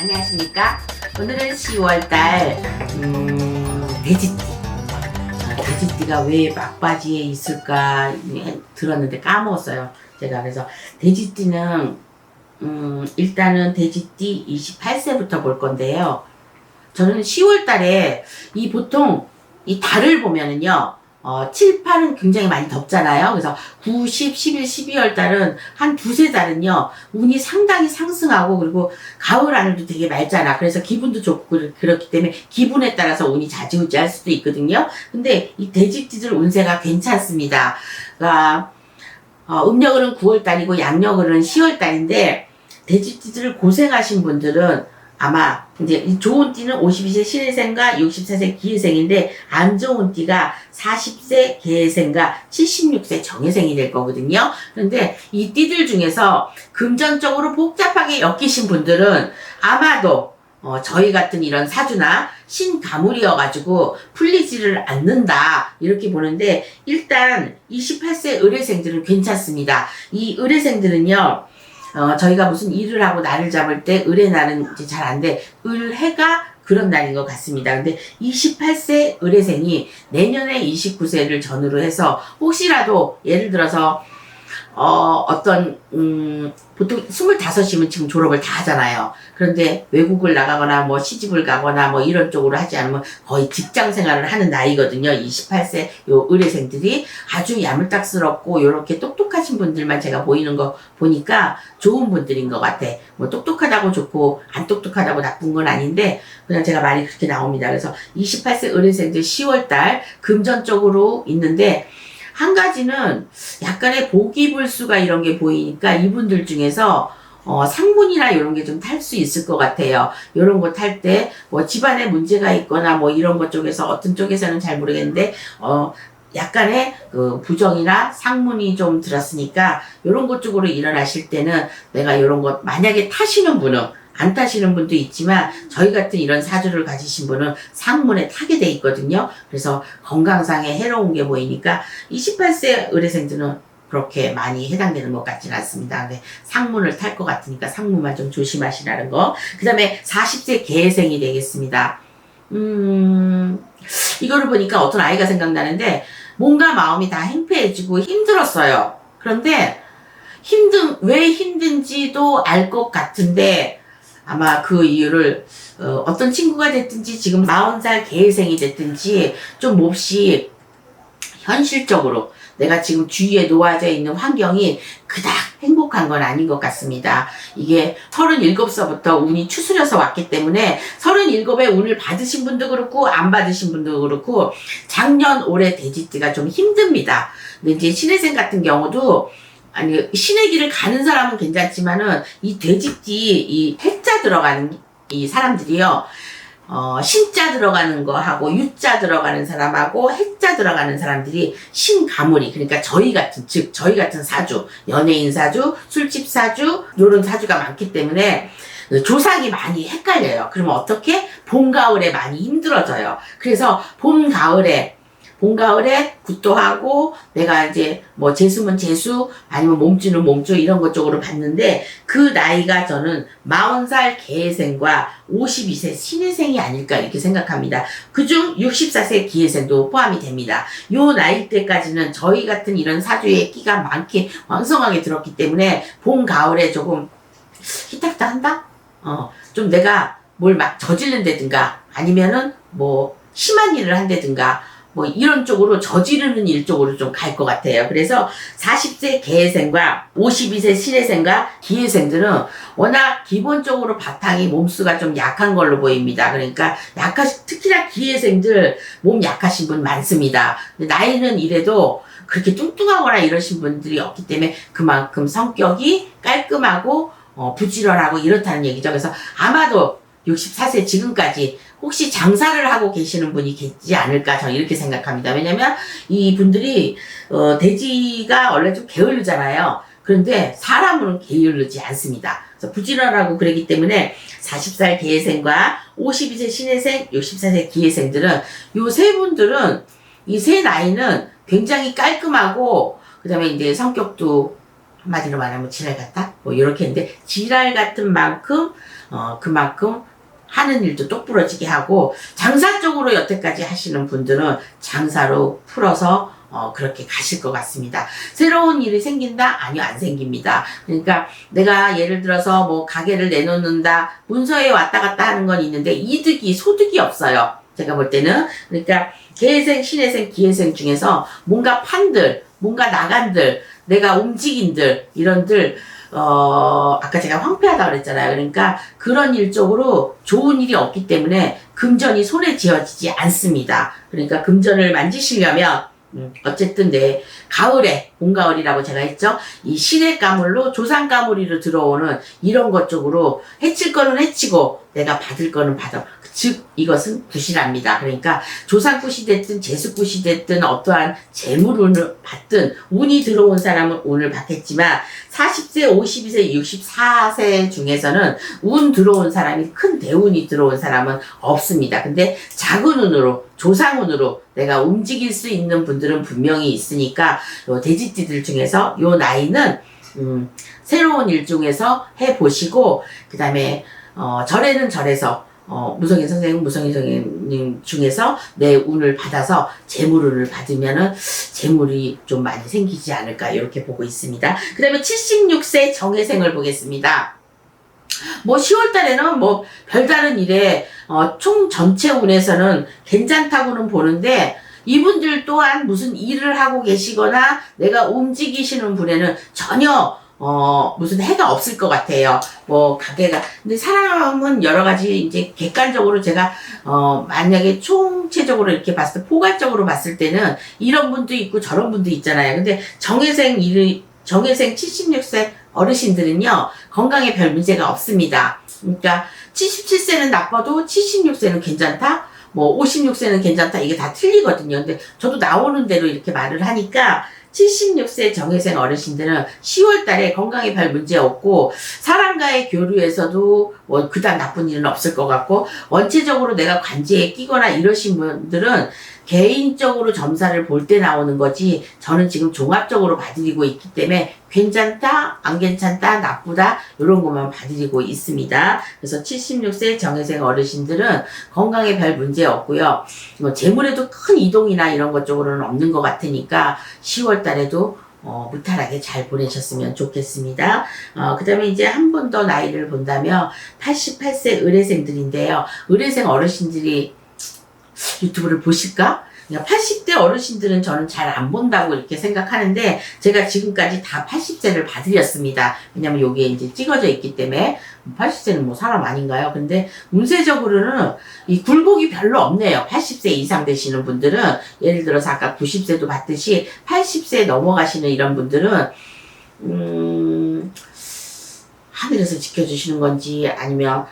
안녕하십니까. 오늘은 10월달 돼지띠. 돼지띠가 왜 막바지에 있을까 들었는데 까먹었어요 제가. 그래서 돼지띠는 일단은 돼지띠 28세부터 볼 건데요. 저는 10월달에 보통 이 달을 보면은요, 7, 8은 굉장히 많이 덥잖아요. 그래서 9, 10, 11, 12월 달은 한 두세 달은요, 운이 상당히 상승하고, 그리고 가을 하늘도 되게 맑잖아. 그래서 기분도 좋고, 그렇기 때문에 기분에 따라서 운이 좌지우지할 수도 있거든요. 근데 이 돼지띠들 운세가 괜찮습니다. 그러니까, 음력으로는 9월 달이고, 양력으로는 10월 달인데, 돼지띠들 고생하신 분들은 아마 이제 좋은 띠는 52세 신해생과 64세 기해생인데 안 좋은 띠가 40세 개해생과 76세 정해생이 될 거거든요. 그런데 이 띠들 중에서 금전적으로 복잡하게 엮이신 분들은 아마도 저희 같은 이런 사주나 신가물이어가지고 풀리지를 않는다 이렇게 보는데, 일단 28세 을해생들은 괜찮습니다. 이 을해생들은요, 저희가 무슨 일을 하고 날을 잡을 때 을의 날은 이제 잘 안 돼. 을해가 그런 날인 것 같습니다. 근데 28세 을해생이 내년에 29세를 전후로 해서 혹시라도 예를 들어서 보통 25이면 지금 졸업을 다 하잖아요. 그런데 외국을 나가거나 뭐 시집을 가거나 뭐 이런 쪽으로 하지 않으면 거의 직장 생활을 하는 나이거든요. 28세 요 의뢰생들이 아주 야물딱스럽고 요렇게 똑똑하신 분들만 제가 보이는 거 보니까 좋은 분들인 것 같아. 뭐 똑똑하다고 좋고 안 똑똑하다고 나쁜 건 아닌데 그냥 제가 말이 그렇게 나옵니다. 그래서 28세 의뢰생들 10월달 금전적으로 있는데, 한 가지는 약간의 보기불수가 이런 게 보이니까 이분들 중에서 상문이나 이런 게 좀 탈 수 있을 것 같아요. 이런 거 탈 때 뭐 집안에 문제가 있거나 뭐 이런 것 쪽에서 어떤 쪽에서는 잘 모르겠는데 약간의 그 부정이나 상문이 좀 들었으니까 이런 것 쪽으로 일어나실 때는 내가 이런 것 만약에 타시는 분은, 안 타시는 분도 있지만 저희 같은 이런 사주를 가지신 분은 상문에 타게 돼 있거든요. 그래서 건강상에 해로운 게 보이니까 28세 의뢰생들은 그렇게 많이 해당되는 것 같지는 않습니다. 근데 상문을 탈 것 같으니까 상문만 좀 조심하시라는 거. 그 다음에 40세 개해생이 되겠습니다. 이거를 보니까 어떤 아이가 생각나는데, 뭔가 마음이 다 행패해지고 힘들었어요. 그런데 왜 힘든지도 알 것 같은데, 아마 그 이유를 어떤 친구가 됐든지 지금 40살 개해생이 됐든지 좀 몹시 현실적으로 내가 지금 주위에 놓아져 있는 환경이 그닥 행복한 건 아닌 것 같습니다. 이게 37서부터 운이 추스려서 왔기 때문에 37의 운을 받으신 분도 그렇고 안 받으신 분도 그렇고 작년 올해 돼지띠가 좀 힘듭니다. 근데 이제 신해생 같은 경우도, 아니, 신의 길을 가는 사람은 괜찮지만은 이 돼지띠 이 해자 들어가는 이 사람들이요, 신자 들어가는 거 하고 유자 들어가는 사람하고 해자 들어가는 사람들이 신가물이, 그러니까 저희 같은 사주, 연예인 사주, 술집 사주, 요런 사주가 많기 때문에 조상이 많이 헷갈려요. 그러면 어떻게? 봄, 가을에 많이 힘들어져요. 그래서 봄, 가을에 굿도 하고, 내가 이제 뭐 재수면 재수, 아니면 몸주는 몸주 이런 것 쪽으로 봤는데, 그 나이가 저는 40살 개해생과 52세 신해생이 아닐까 이렇게 생각합니다. 그중 64세 기해생도 포함이 됩니다. 요 나이 때까지는 저희 같은 이런 사주에 끼가 많게 왕성하게 들었기 때문에 봄, 가을에 조금 히딱다 한다? 좀 내가 뭘 막 저지른다든가, 아니면은 뭐 심한 일을 한다든가, 뭐 이런 쪽으로 저지르는 일 쪽으로 좀 갈 것 같아요. 그래서 40세 개해생과 52세 신해생과 기해생들은 워낙 기본적으로 바탕이 몸수가 좀 약한 걸로 보입니다. 그러니까 특히나 기해생들 몸 약하신 분 많습니다. 근데 나이는 이래도 그렇게 뚱뚱하거나 이러신 분들이 없기 때문에 그만큼 성격이 깔끔하고 부지런하고 이렇다는 얘기죠. 그래서 아마도 64세 지금까지 혹시 장사를 하고 계시는 분이 계시지 않을까, 저는 이렇게 생각합니다. 왜냐면 이 분들이 돼지가 원래 좀 게으르잖아요. 그런데 사람으로는 게으르지 않습니다. 그래서 부지런하고 그러기 때문에 40살 개해생과 52세 신해생, 64세 기해생들은, 요 세 분들은, 이 세 나이는 굉장히 깔끔하고, 그 다음에 이제 성격도 한마디로 말하면 지랄 같다? 뭐 이렇게 했는데 지랄 같은 만큼 그만큼 하는 일도 똑부러지게 하고 장사 쪽으로 여태까지 하시는 분들은 장사로 풀어서 그렇게 가실 것 같습니다. 새로운 일이 생긴다? 아니요, 안 생깁니다. 그러니까 내가 예를 들어서 뭐 가게를 내놓는다, 문서에 왔다 갔다 하는 건 있는데 소득이 없어요. 제가 볼 때는. 그러니까 계생, 신혜생, 기회생 중에서 뭔가 판들, 뭔가 나간들, 내가 움직인들, 이런들, 아까 제가 황폐하다 그랬잖아요. 그러니까 그런 일 쪽으로 좋은 일이 없기 때문에 금전이 손에 쥐어지지 않습니다. 그러니까 금전을 만지시려면 어쨌든 가을에 봄가을이라고 제가 했죠. 이 신의 가물로 조상 가물이로 들어오는 이런 것 쪽으로 해칠 거는 해치고 내가 받을 거는 받아. 즉 이것은 굿이랍니다. 그러니까 조상굿이 됐든 재수굿이 됐든 어떠한 재물운을 받든 운이 들어온 사람은 운을 받겠지만 40세, 52세, 64세 중에서는 운 들어온 사람이 큰 대운이 들어온 사람은 없습니다. 근데 작은 운으로 조상운으로 내가 움직일 수 있는 분들은 분명히 있으니까 요 돼지띠들 중에서 요 나이는 새로운 일 중에서 해보시고 그 다음에 절에는 절에서 무성인 선생님, 무성인 선생님 중에서 내 운을 받아서 재물운을 받으면은 재물이 좀 많이 생기지 않을까 이렇게 보고 있습니다. 그 다음에 76세 정해생을 보겠습니다. 뭐 10월 달에는 뭐 별다른 일에 총 전체 운에서는 괜찮다고는 보는데 이분들 또한 무슨 일을 하고 계시거나 내가 움직이시는 분에는 전혀 무슨 해가 없을 것 같아요. 뭐, 가게가. 근데 사람은 여러 가지 이제 객관적으로 제가, 만약에 총체적으로 이렇게 봤을 때, 포괄적으로 봤을 때는 이런 분도 있고 저런 분도 있잖아요. 근데 정해생 76세 어르신들은요, 건강에 별 문제가 없습니다. 그러니까 77세는 나빠도 76세는 괜찮다? 뭐, 56세는 괜찮다? 이게 다 틀리거든요. 근데 저도 나오는 대로 이렇게 말을 하니까 76세 정해생 어르신들은 10월 달에 건강에 별 문제 없고 사람과의 교류에서도 뭐 그다음 나쁜 일은 없을 것 같고 원체적으로 내가 관제에 끼거나 이러신 분들은 개인적으로 점사를 볼 때 나오는 거지 저는 지금 종합적으로 봐드리고 있기 때문에 괜찮다, 안 괜찮다, 나쁘다 이런 것만 봐드리고 있습니다. 그래서 76세 정해생 어르신들은 건강에 별 문제 없고요. 뭐 재물에도 큰 이동이나 이런 것 쪽으로는 없는 것 같으니까 10월 달에도 무탈하게 잘 보내셨으면 좋겠습니다. 그 다음에 이제 한 번 더 나이를 본다면 88세 의뢰생들인데요. 의뢰생 어르신들이 유튜브를 보실까? 그러니까 80대 어르신들은 저는 잘 안 본다고 이렇게 생각하는데 제가 지금까지 다 80세를 봐드렸습니다. 왜냐면 여기에 이제 찍어져 있기 때문에 80세는 뭐 사람 아닌가요? 근데 운세적으로는 이 굴복이 별로 없네요. 80세 이상 되시는 분들은 예를 들어서 아까 90세도 봤듯이 80세 넘어가시는 이런 분들은 하늘에서 지켜주시는 건지 아니면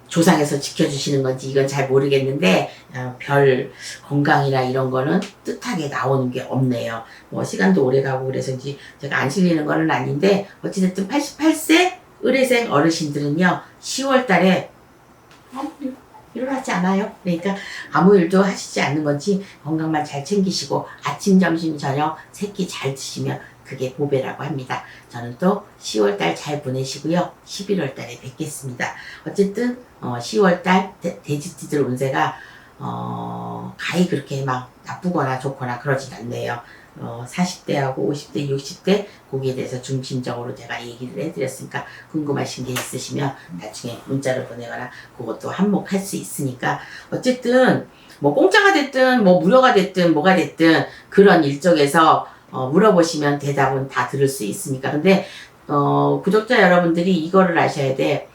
조상에서 지켜주시는 건지 이건 잘 모르겠는데 별 건강이나 이런 거는 뜻하게 나오는 게 없네요. 뭐 시간도 오래 가고 그래서인지 제가 안 실리는 거는 아닌데 어찌됐든 88세 의뢰생 어르신들은요 10월 달에 일어나지 않아요. 그러니까 아무 일도 하시지 않는 건지 건강만 잘 챙기시고 아침, 점심, 저녁 세 끼 잘 드시면 그게 보배라고 합니다. 저는 또 10월달 잘 보내시고요. 11월달에 뵙겠습니다. 어쨌든 10월달 돼지띠들 운세가 가히 그렇게 막 나쁘거나 좋거나 그러진 않네요. 40대하고 50대, 60대 거기에 대해서 중심적으로 제가 얘기를 해드렸으니까 궁금하신 게 있으시면 나중에 문자를 보내거나 그것도 한몫할 수 있으니까 어쨌든 뭐 공짜가 됐든 뭐 무료가 됐든 뭐가 됐든 그런 일정에서 물어보시면 대답은 다 들을 수 있으니까. 근데 구독자 여러분들이 이거를 아셔야 돼.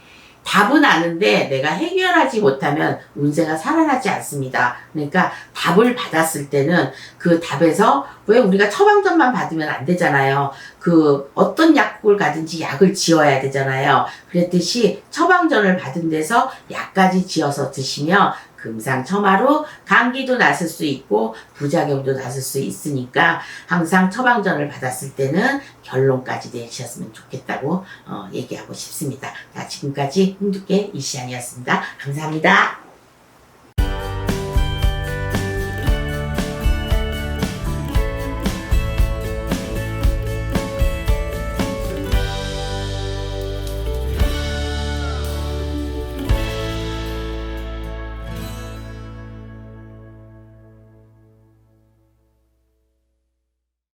답은 아는데 내가 해결하지 못하면 운세가 살아나지 않습니다. 그러니까 답을 받았을 때는 그 답에서 왜 우리가 처방전만 받으면 안 되잖아요. 그 어떤 약국을 가든지 약을 지어야 되잖아요. 그랬듯이 처방전을 받은 데서 약까지 지어서 드시면 금상첨화로 감기도 났을 수 있고 부작용도 났을 수 있으니까 항상 처방전을 받았을 때는 결론까지 내리셨으면 좋겠다고 얘기하고 싶습니다. 자, 지금까지 홍두깨 이시안이었습니다. 감사합니다.